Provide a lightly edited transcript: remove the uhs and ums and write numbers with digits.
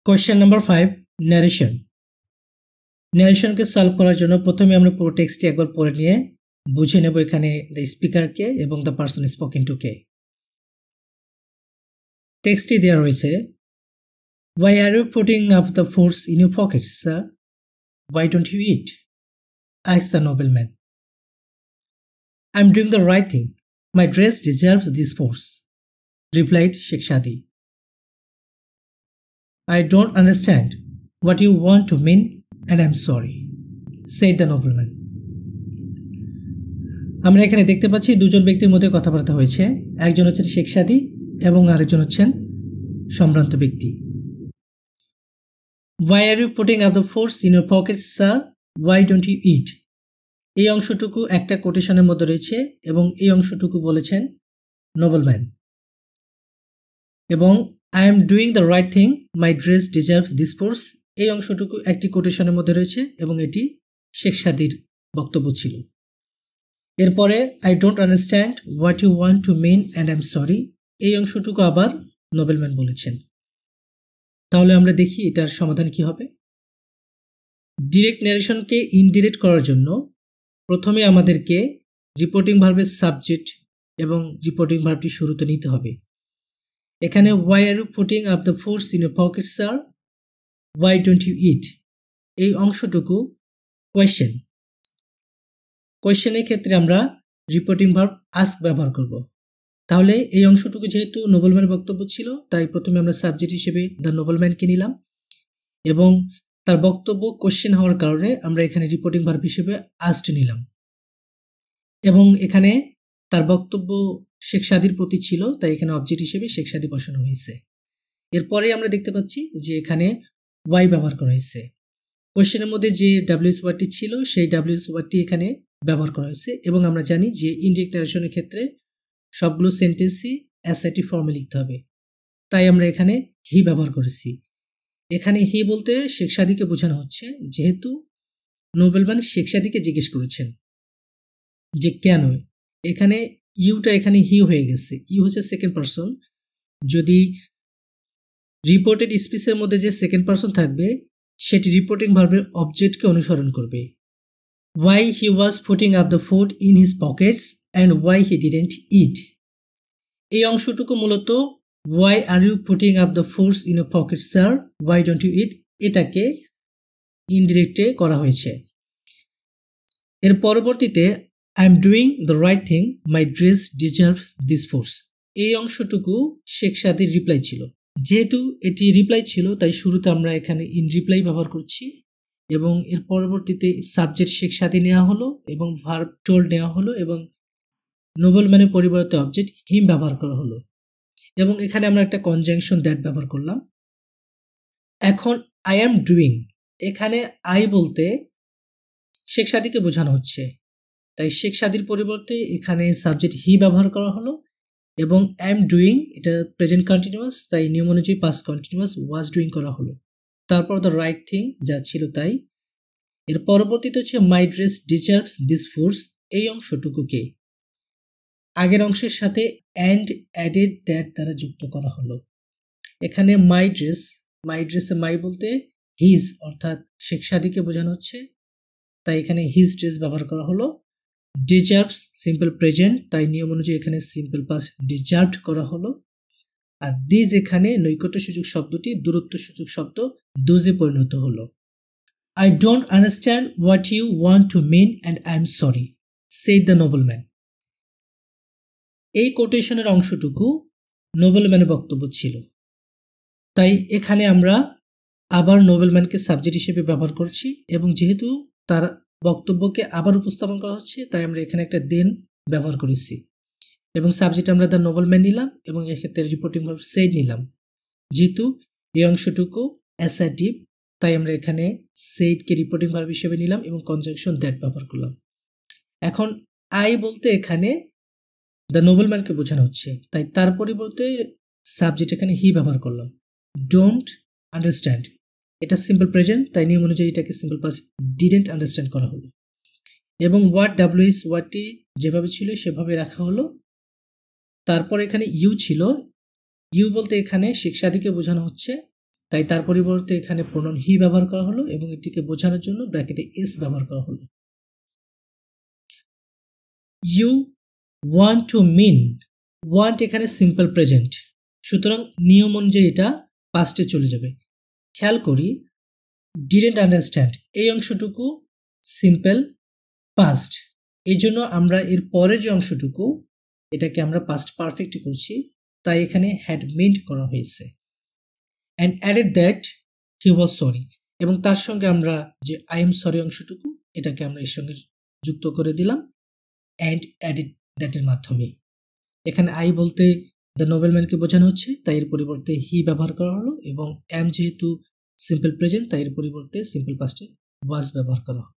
Question number 5 narration. ন্যারেশনকে solve করার জন্য প্রথমে আমরা পুরো টেক্সটটি একবার পড়ে নিয়ে বুঝে নেব এখানে দ্য স্পিকার কে এবং দ্য পারসন স্পোকেন টু কে। টেক্সটটি দেওয়া রয়েছে, Why are you putting up the fruits in your pockets, sir? Why don't you eat? Asked the nobleman. I'm doing the right thing. My dress deserves these fruits, replied Sheikh Shadi. I don't understand what you want to mean and I'm sorry, said the nobleman. আমরা এখানে দেখতে পাচ্ছি দুজন ব্যক্তির মধ্যে কথাবার্তা হয়েছে। একজন হচ্ছেন শেখ সাদি এবং আরেকজন হচ্ছেন সম্ভ্রান্ত ব্যক্তি। Why are you putting up the fruits in your pockets, sir? Why don't you eat? এই অংশটুকু একটা কোটেশনের মধ্যে রয়েছে এবং এই অংশটুকু বলেছেন নোবেলম্যান। এবং I am doing the right thing, my dress deserves these fruits, এই অংশটুকু একটি কোটেশনের মধ্যে রয়েছে এবং এটি শেখ সাদির বক্তব্য ছিল। এরপরে I don't understand what you want to mean and I'm sorry, এই অংশটুকু আবার নোবেলম্যান বলেছেন। তাহলে আমরা দেখি এটার সমাধান কি হবে। ডিরেক্ট ন্যারেশনকে ইনডিরেক্ট করার জন্য প্রথমে আমাদেরকে রিপোর্টিং ভার্বের সাবজেক্ট এবং রিপোর্টিং ভার্বটি শুরুতে নিতে হবে। এখানে why are you putting up the fruits in your pockets, sir? Why don't you eat? এই অংশটুকু কোয়েশ্চেন। কোয়েশ্চেনের ক্ষেত্রে আমরা রিপোর্টিং ভার্ব আস্ক ব্যবহার করব। তাহলে এই অংশটুকু যেহেতু নোবেলম্যানের বক্তব্য ছিল, তাই প্রথমে আমরা সাবজেক্ট হিসেবে দ্য নোবেলম্যানকে নিলাম এবং তার বক্তব্য কোয়েশ্চেন হওয়ার কারণে আমরা এখানে রিপোর্টিং ভার্ব হিসেবে আস্কড নিলাম এবং এখানে তার বক্তব্য শেখ সাদির প্রতি ছিল, তাই এখানে অবজেক্ট হিসেবে শেখ সাদি বসানো হয়েছে। এরপরে আমরা দেখতে পাচ্ছি যে এখানে ওয়াই ব্যবহার করা হয়েছে। কোয়েশ্চেনের মধ্যে যে ডাব্লিউএস ওয়ার্ডটি ছিল সেই ডাব্লিউএস ওয়ার্ডটি এখানে ব্যবহার করা হয়েছে এবং আমরা জানি যে ইনডিরেক্ট ন্যারেশনের ক্ষেত্রে সবগুলো সেন্টেন্সই অ্যাসার্টিভ ফর্মে লিখতে হবে, তাই আমরা এখানে হি ব্যবহার করেছি। এখানে হি বলতে শেখ সাদিকে বোঝানো হচ্ছে, যেহেতু নোবেলম্যান শেখ সাদিকে জিজ্ঞেস করেছেন যে কেন, এখানে ইউটা এখানে হি হয়ে গেছে। ইউ হচ্ছে সেকেন্ড পারসন, যদি রিপোর্টেড স্পিচের মধ্যে যে সেকেন্ড পারসন থাকবে সেটি রিপোর্টিং ভার্বের অবজেক্টকে অনুসরণ করবে। Why he was putting up the food in his pockets and why he didn't eat. এই অংশটুকু মূলত why are you putting up the fruits in your pockets, sir? Why don't you eat? এটাকে ইনডিরেক্টে করা হয়েছে। এর পরবর্তীতে I am doing the right thing, my dress deserves these fruits. এই অংশটুকু শেখ সাদির রিপ্লাই ছিল। যেহেতু এটি রিপ্লাই ছিল তাই শুরুতে আমরা এখানে ইন রিপ্লাই ব্যবহার করছি এবং এর পরবর্তীতে সাবজেক্ট শেখ সাদি নেওয়া হলো এবং ভার্ব টোল্ড নেওয়া হলো এবং নোবেলম্যানের পরিবর্তে অবজেক্ট হিম ব্যবহার করা হলো এবং এখানে আমরা একটা কনজাংশন দ্যাট ব্যবহার করলাম। এখন আই অ্যাম ডুইং, এখানে আই বলতে শেখ সাদিকে বোঝানো হচ্ছে, তাই শেখ সাদির পরিবর্তে এখানে সাবজেক্ট হি ব্যবহার করা হলো এবং আই এম ডুইং এটা প্রেজেন্ট কন্টিনিউয়াস, তাই নিয়ম অনুযায়ী পাস্ট কন্টিনিউয়াস ওয়াজ ডুইং করা হলো। তারপর দ্য রাইট থিং যা ছিল তাই। এর পরবর্তীতে হচ্ছে my dress deserves this foods, এই অংশটুকুকে আগের অংশের সাথে অ্যান্ড অ্যাডেড দ্যাট দ্বারা যুক্ত করা হলো। এখানে মাই ড্রেসে মাই বলতে হিজ অর্থাৎ শেখ সাদিকে বোঝানো হচ্ছে, তাই এখানে হিজ ড্রেস ব্যবহার করা হলো। ডিজার্ভস সিম্পল প্রেজেন্ট, তাই নিয়ম অনুযায়ী এখানে সিম্পল পাস্ট ডিজার্ভড করা হলো। আর দিস এখানে নৈকট্য সূচক শব্দটি দূরত্ব সূচক শব্দ দোজে পরিণত হলো। I don't understand what you want to mean and I'm sorry, said the nobleman. এই কোটেশনের অংশটুকু নোবেলম্যানের বক্তব্য ছিল, তাই এখানে আমরা আবার নোবেলম্যানকে সাবজেক্ট হিসেবে ব্যবহার করছি এবং যেহেতু তার বক্তব্যকে আবার উপস্থাপন করা হচ্ছে তাই আমরা এখানে একটা দেন ব্যবহার করেছি এবং সাবজেক্ট আমরা দ্য নোবেলম্যান নিলাম এবং এক্ষেত্রে রিপোর্টিং ভার্ব সেড নিলাম। যেহেতু এই অংশটুকু অ্যাসার্টিভ তাই আমরা এখানে সেইডকে রিপোর্টিং ভার্ব হিসেবে নিলাম এবং কনজাংশন দ্যাট ব্যবহার করলাম। এখন আই বলতে এখানে দ্য নোবেলম্যানকে বোঝানো হচ্ছে, তাই তার পরিবর্তে সাবজেক্ট এখানে হি ব্যবহার করলাম। ডোন্ট আন্ডারস্ট্যান্ড এটা সিম্পল প্রেজেন্ট, তাই নিয়ম অনুযায়ী এটাকে সিম্পল পাস্ট ডিডন্ট আন্ডারস্ট্যান্ড করা হলো এবং ওয়ার্ড ডাব্লিউএস ওয়ার্ডটি যেভাবে ছিল সেভাবে রাখা হলো। তারপর এখানে ইউ ছিল, ইউ বলতে এখানে শেখ সাদিকে বোঝানো হচ্ছে, তাই তার পরিবর্তে এখানে প্রোনাউন হি ব্যবহার করা হলো এবং এটিকে বোঝানোর জন্য ব্র্যাকেটে এস ব্যবহার করা হলো। You want to mean, want এখানে সিম্পল প্রেজেন্ট, সুতরাং নিয়ম অনুযায়ী এটা পাস্টে চলে যাবে। খেয়াল করি ডিডন্ট আন্ডারস্ট্যান্ড এই অংশটুকু সিম্পল পাস্ট, এই জন্য আমরা এর পরের যে অংশটুকু এটাকে আমরা পাস্ট পারফেক্ট করছি, তাই এখানে হ্যাড মিন্ট করা হয়েছে। And added that he was sorry, এবং তার সঙ্গে আমরা যে আই এম সরি অংশটুকু এটাকে আমরা এর সঙ্গে যুক্ত করে দিলাম অ্যান্ড অ্যাডেড দ্যাটের মাধ্যমে। এখানে আই বলতে দ্য নোবেলম্যানকে বোঝানো হচ্ছে, তাই এর পরিবর্তে হি ব্যবহার করা হলো, এবং অ্যাম যেহেতু সিম্পল প্রেজেন্ট তাই এর পরিবর্তে সিম্পল পাস্টে ওয়াজ ব্যবহার করা হলো।